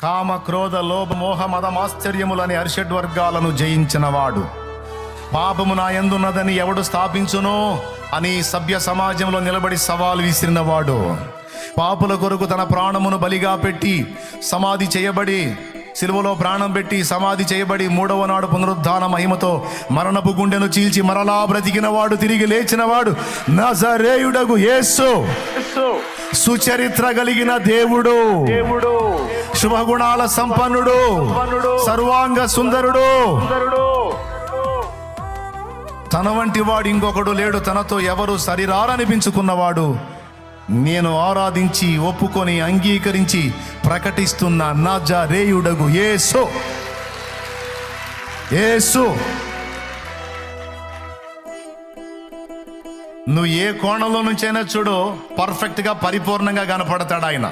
కామ క్రోధ లోభ మోహ మదమాశ్చర్యములని అరిషడ్వర్గాలను జయించినవాడు. పాపము నా యందున్నదని ఎవడు స్థాపించునో అని సభ్య సమాజంలో నిలబడి సవాలు విసిరినవాడు. పాపుల కొరకు తన ప్రాణమును బలిగా పెట్టి సమాధి చేయబడి, సిలువలో ప్రాణం పెట్టి సమాధి చేయబడి 3వ నాడు పునరుద్ధాన మహిమతో మరణపు గుండెను చీల్చి మరలా బ్రతికినవాడు, తిరిగి లేచినవాడు నజరేయుడగు యేసు. సుచరిత్ర కలిగిన దేవుడు, శుభగుణాల సంపన్నుడు, సర్వాంగ సుందరుడు. తన వంటి వాడు ఇంకొకడు లేడు, తనతో ఎవరు సరిరారనిపించుకున్నవాడు. నేను ఆరాధించి ఒప్పుకొని అంగీకరించి ప్రకటిస్తున్న నజరేయుడగు యేసు. యేసు నువ్వు ఏ కోణంలో నుంచైనా చూడు, పర్ఫెక్ట్గా పరిపూర్ణంగా కనపడతాడు ఆయన.